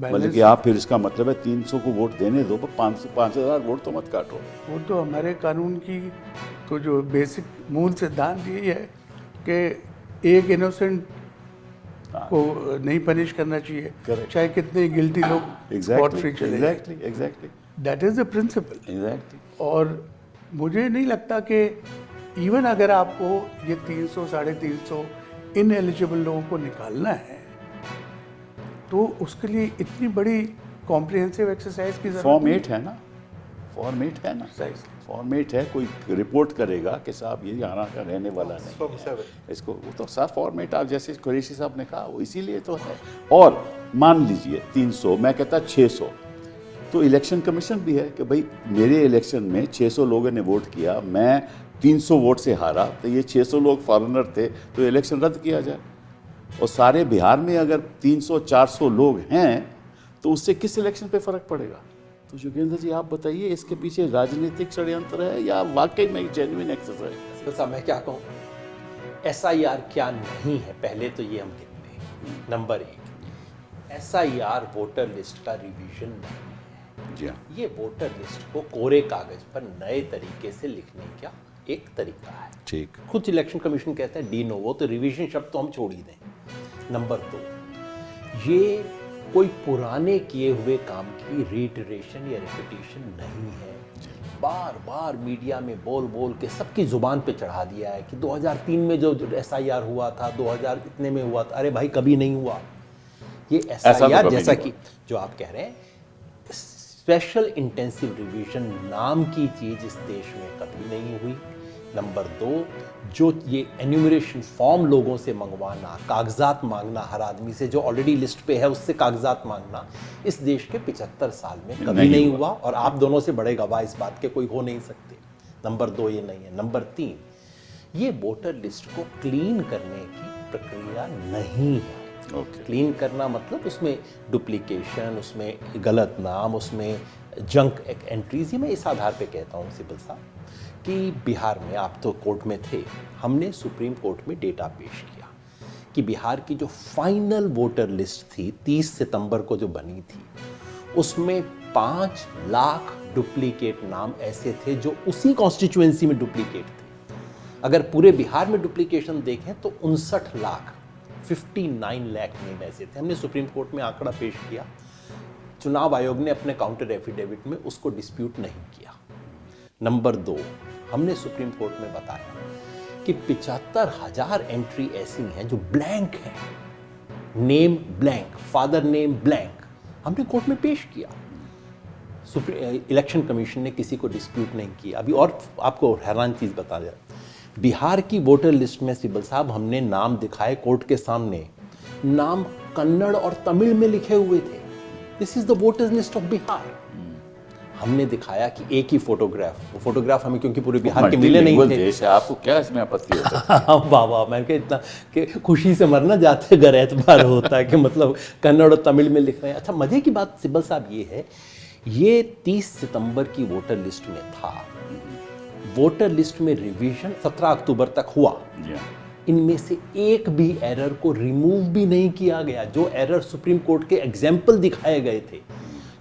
मतलब कि आप फिर इसका मतलब है 300 को वोट देने दो, पर 5,000 वोट तो मत काटो। वो तो हमारे कानून की तो जो बेसिक मूल सिद्धांत यही है कि एक इनोसेंट को नहीं पनिश करना चाहिए, Correct. चाहे कितने गिल्टी लोग स्पॉट फ्री चले जाएं। Exactly that is the principle. Exactly. और मुझे नहीं लगता कि इवन अगर आपको ये 300 350 इनएलिजिबल लोगों को निकालना है तो उसके लिए इतनी बड़ी कॉम्प्रिहेंसिव एक्सरसाइज की जरूरत फॉर्मेट है ना, फॉर्मेट है ना, Precisely. फॉर्मेट है। कोई रिपोर्ट करेगा कि साहब ये यहाँ का रहने वाला नहीं है, इसको, वो तो साफ फॉर्मेट, आप जैसे कुरैशी साहब ने कहा, वो इसीलिए तो है। और मान लीजिए 300, मैं कहता 600, तो इलेक्शन कमीशन भी है कि भाई मेरे इलेक्शन में 600 लोगों ने वोट किया, मैं 300 वोट से हारा, तो ये 600 लोग फॉरेनर थे, तो इलेक्शन रद्द किया जाए। और सारे बिहार में अगर 300-400 लोग हैं तो उससे किस इलेक्शन पे फर्क पड़ेगा? तो योगेंद्र जी आप बताइए, इसके पीछे राजनीतिक षड्यंत्र है या वाकई में एक जेन्युइन एक्सरसाइज? तो साहब मैं क्या कहूँ, SIR क्या नहीं है, पहले तो ये हम देखते हैं। नंबर 1, SIR वोटर लिस्ट का रिवीजन नहीं है। जी हाँ। ये वोटर लिस्ट को कोरे कागज पर नए तरीके से लिखने का एक तरीका है। ठीक। खुद इलेक्शन कमीशन कहता है डी नोवो, तो रिवीजन शब्द तो हम छोड़ ही दें। नंबर 2, ये कोई पुराने किए हुए काम की रीइटरेशन या रिपीटिशन नहीं है। बार बार मीडिया में बोल बोल के सबकी जुबान पे चढ़ा दिया है कि 2003 में जो SIR हुआ था, 2000 इतने में हुआ था। अरे भाई कभी नहीं हुआ ये SIR, जैसा कि जो आप कह रहे हैं, स्पेशल इंटेंसिव रिवीजन नाम की चीज इस देश में कभी नहीं हुई। नंबर 2, जो ये एन्यूमरेशन फॉर्म लोगों से मंगवाना, कागजात मांगना, हर आदमी से जो ऑलरेडी लिस्ट पे है उससे कागजात मांगना, इस देश के 75 साल में कभी नहीं हुआ। और आप दोनों से बड़े गवाह इस बात के कोई हो नहीं सकते। नंबर 2 ये नहीं है। नंबर 3, ये वोटर लिस्ट को क्लीन करने की प्रक्रिया नहीं है। क्लीन करना मतलब उसमें डुप्लीकेशन, उसमें गलत नाम, उसमें जंक एंट्रीज। ये मैं इस आधार पे कहता हूँ सिब्बल साहब कि बिहार में, आप तो कोर्ट में थे, हमने सुप्रीम कोर्ट में डेटा पेश किया कि बिहार की जो फाइनल वोटर लिस्ट थी 30 सितंबर को जो बनी थी, उसमें 5 लाख डुप्लीकेट नाम ऐसे थे जो उसी कॉन्स्टिट्यूएंसी में डुप्लीकेट थे। अगर पूरे बिहार में डुप्लीकेशन देखें तो 59 लाख नेम ऐसे थे। हमने सुप्रीम कोर्ट में आंकड़ा पेश किया, चुनाव आयोग ने अपने काउंटर एफिडेविट में उसको डिस्प्यूट नहीं किया। नंबर 2, हमने सुप्रीम कोर्ट में बताया कि 75,000 एंट्री ऐसी हैं जो ब्लैंक हैं, name blank, father name blank, हमने कोर्ट में पेश किया। इलेक्शन कमीशन ने किसी को डिस्प्यूट नहीं किया। अभी और आपको हैरान चीज बता दिया, बिहार की वोटर लिस्ट में सिब्बल साहब हमने नाम दिखाए कोर्ट के सामने, नाम कन्नड़ और तमिल में लिखे हुए थे। This is the voters list of Bihar. हमने दिखाया कि एक ही फोटोग्राफ हमें, क्योंकि पूरे बिहार के मिले नहीं थे। देश है, आपको क्या इसमें आपत्ति होता है? वाह वाह, मैं कहा इतना कि खुशी से मरना जाते घर एतबार होता है कि मतलब कन्नड़ और तमिल में लिख रहे हैं। अच्छा, मजे की बात सिब्बल साहब ये है, ये 30 सितंबर की वोटर लिस्ट में था। वोटर लिस्ट में रिवीजन 17 अक्टूबर तक हुआ। इनमें से एक भी एरर को रिमूव भी नहीं किया गया। जो एरर सुप्रीम कोर्ट के एग्जाम्पल दिखाए गए थे,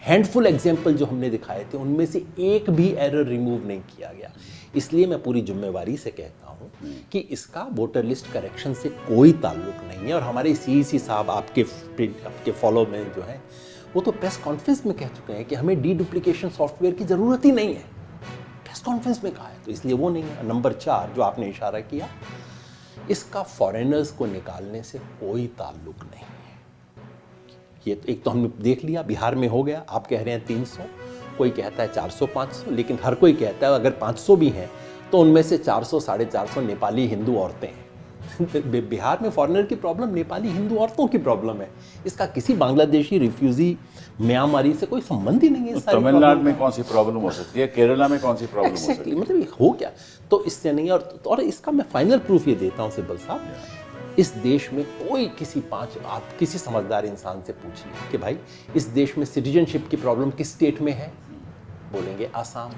हैंडफुल एग्जाम्पल जो हमने दिखाए थे, उनमें से एक भी एरर रिमूव नहीं किया गया। इसलिए मैं पूरी जिम्मेवारी से कहता हूं कि इसका वोटर लिस्ट करेक्शन से कोई ताल्लुक नहीं है। और हमारे CEC साहब आपके फॉलो में जो है, वो तो प्रेस कॉन्फ्रेंस में कह चुके हैं कि हमें डी डुप्लीकेशन सॉफ्टवेयर की ज़रूरत ही नहीं है। प्रेस कॉन्फ्रेंस में कहा है, तो इसलिए वो नहीं है। नंबर 4, जो आपने इशारा किया, इसका फॉरेनर्स को निकालने से कोई ताल्लुक नहीं है। ये एक तो हमने देख लिया, बिहार में हो गया। आप कह रहे हैं 300, कोई कहता है 400-500, लेकिन हर कोई कहता है अगर 500 भी हैं तो उनमें से 400-450 नेपाली हिंदू औरतें हैं। बिहार में फॉरेनर की प्रॉब्लम नेपाली हिंदू औरतों की प्रॉब्लम है। इसका किसी बांग्लादेशी रिफ्यूजी म्यांमारी से कोई संबंध ही नहीं है। तमिलनाडु में कौन सी प्रॉब्लम हो सकती है, केरला में कौन सी प्रॉब्लम हो सकती है? मतलब हो क्या, तो इससे नहीं। और इसका मैं फाइनल प्रूफ ये देता हूँ सिब्बल साहब, इस देश में कोई आप किसी समझदार इंसान से पूछिए कि भाई इस देश में सिटीजनशिप की प्रॉब्लम किस स्टेट में है, बोलेंगे आसाम।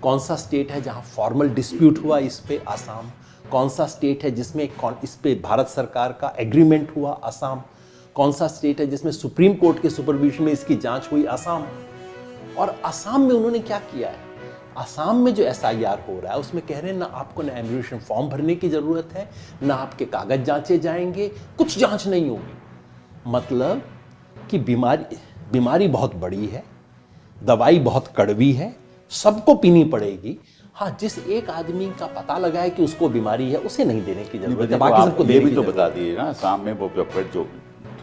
कौन सा स्टेट है जहां फॉर्मल डिस्प्यूट हुआ इस पे, आसाम। कौन सा स्टेट है जिसमें इस पे भारत सरकार का एग्रीमेंट हुआ, आसाम। कौन सा स्टेट है जिसमें सुप्रीम कोर्ट के सुपरविजन में इसकी जांच हुई? असम। और असम में उन्होंने क्या किया है? असम में जो SIR हो रहा है उसमें कह रहे हैं ना आपको ना एम्यूनेशन फॉर्म भरने की जरूरत है, ना आपके कागज जांचे जाएंगे, कुछ जांच नहीं होगी। मतलब कि बीमारी बहुत बड़ी है, दवाई बहुत कड़वी है, सबको पीनी पड़ेगी। हाँ, जिस एक आदमी का पता लगा है कि उसको बीमारी है उसे नहीं देने की जरूरत है, बाकी सबको ये देने भी की तो जरूरत बता दिए ना, शाम में वो जो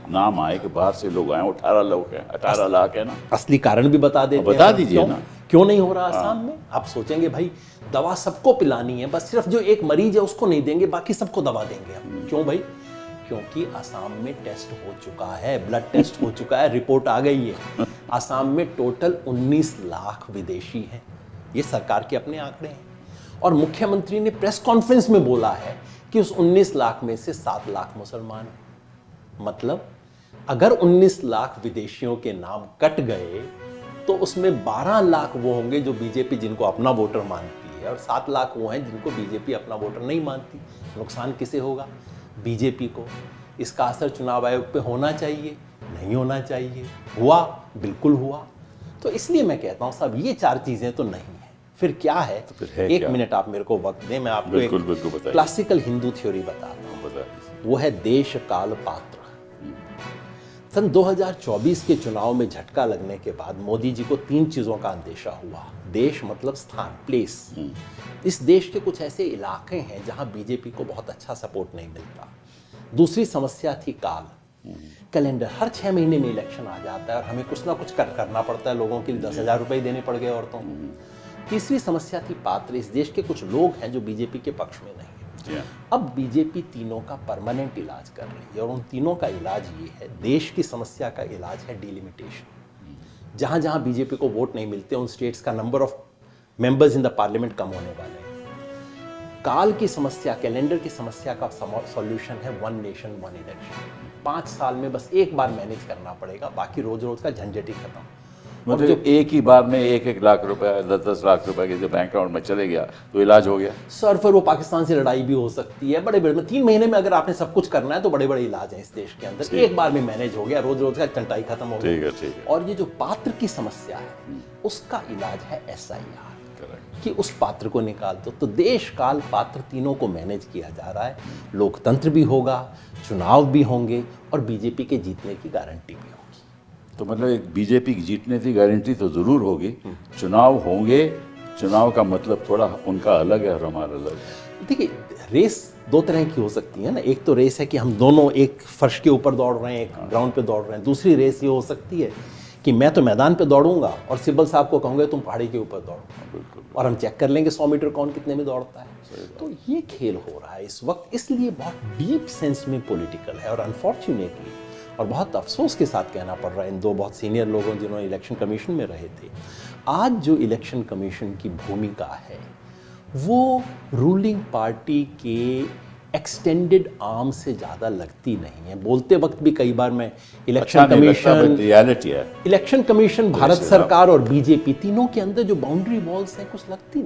नाम आए कि बाहर से लोग आए, 18 लोग हैं, 18 लाख है ना। असली कारण भी बता देते हैं। बता दीजिए क्यों? ना। क्यों नहीं हो रहा असम में? आप सोचेंगे भाई दवा सबको पिलानी है, बस सिर्फ जो एक मरीज है उसको नहीं देंगे, बाकी सबको दवा देंगे हम। क्यों भाई? क्योंकि असम में टेस्ट हो चुका है, ब्लड टेस्ट हो चुका है, रिपोर्ट आ गई है। असम में टोटल 19 लाख विदेशी हैं, ये सरकार के अपने आंकड़े हैं। और मुख्यमंत्री ने प्रेस कॉन्फ्रेंस में बोला है कि उस 19 लाख में से 7 लाख मुसलमान हैं। मतलब अगर 19 लाख विदेशियों के नाम कट गए तो उसमें 12 लाख वो होंगे जो बीजेपी जिनको अपना वोटर मानती है, और 7 लाख वो हैं जिनको बीजेपी अपना वोटर नहीं मानती। नुकसान किसे होगा? बीजेपी को। इसका असर चुनाव आयोग पे होना चाहिए, नहीं होना चाहिए? हुआ? बिल्कुल हुआ। तो इसलिए मैं कहता हूं साहब ये 4 चीजें तो नहीं है। फिर क्या है? तो फिर है एक क्या? मिनट आप मेरे को वक्त दें, मैं आपको बिल्कुल, एक बिल्कुल बताइए। क्लासिकल हिंदू थ्योरी बताता हूं। बता दीजिए। वो है देश काल पात्र। सन 2024 के चुनाव में झटका लगने के बाद मोदी जी को 3 चीजों का अंदेशा हुआ। देश मतलब स्थान, प्लेस। इस देश के कुछ ऐसे इलाके हैं जहां बीजेपी को बहुत अच्छा सपोर्ट नहीं मिलता। दूसरी समस्या थी काल, कैलेंडर। हर 6 महीने में इलेक्शन आ जाता है और हमें कुछ ना कुछ करना पड़ता है, लोगों के लिए 10,000 रुपए देने पड़ गए औरतों को। तीसरी समस्या थी पात्र। इस देश के कुछ लोग हैं जो बीजेपी के पक्ष में नहीं है। अब बीजेपी तीनों का परमानेंट इलाज कर रही है, और उन तीनों का इलाज ये है, देश की समस्या का इलाज है डिलिमिटेशन। जहां जहां बीजेपी को वोट नहीं मिलते उन स्टेट्स का number of members in the parliament कम होने वाले हैं। काल की समस्या, कैलेंडर की समस्या का सॉल्यूशन है 1 नेशन 1 इलेक्शन। 5 साल में बस एक बार मैनेज करना पड़ेगा, बाकी रोज रोज का झंझट ही खत्म। मतलब जो एक ही बार में 1-1 लाख रुपए, 10-10 लाख रुपए के जो बैंक अकाउंट में चले गया तो इलाज हो गया। सर फिर वो पाकिस्तान से लड़ाई भी हो सकती है। बड़े 3 महीने में अगर आपने सब कुछ करना है तो बड़े बड़े इलाज हैं इस देश के अंदर। एक बार में मैनेज हो गया, रोज रोज का चंटाई खत्म हो गया। ठीक है। और ये जो पात्र की समस्या है उसका इलाज है SIR, कि उस पात्र को निकाल दो। तो देश काल पात्र तीनों को मैनेज किया जा रहा है। लोकतंत्र भी होगा, चुनाव भी होंगे, और बीजेपी के जीतने की गारंटी भी होगी। तो मतलब एक बीजेपी की जीतने की गारंटी तो जरूर होगी। चुनाव होंगे, चुनाव का मतलब थोड़ा उनका अलग है और हमारा अलग है। देखिए, रेस 2 तरह की हो सकती है ना। एक तो रेस है कि हम दोनों एक फर्श के ऊपर दौड़ रहे हैं, एक ग्राउंड पे दौड़ रहे हैं। दूसरी रेस ये हो सकती है कि मैं तो मैदान पे दौड़ूंगा और सिब्बल साहब को कहूंगा तुम पहाड़ी के ऊपर दौड़ो, और हम चेक कर लेंगे 100 मीटर कौन कितने में दौड़ता है। तो ये खेल हो रहा है इस वक्त, इसलिए बहुत डीप सेंस में पॉलिटिकल है। और अनफॉर्चुनेटली, और बहुत अफसोस के साथ कहना पड़ रहा है इन 2 बहुत सीनियर लोगों जिन्होंने इलेक्शन कमीशन में रहे थे, आज जो इलेक्शन कमीशन की भूमिका है वो रूलिंग पार्टी के एक्सटेंडेड आर्म से ज़्यादा लगती नहीं है। बोलते वक्त भी कई बार मैं इलेक्शन कमीशन, रियलिटी है। इलेक्शन कमीशन, भारत सरकार और बीजेपी तीनों के अंदर जो बाउंड्री वॉल्स हैं कुछ लगती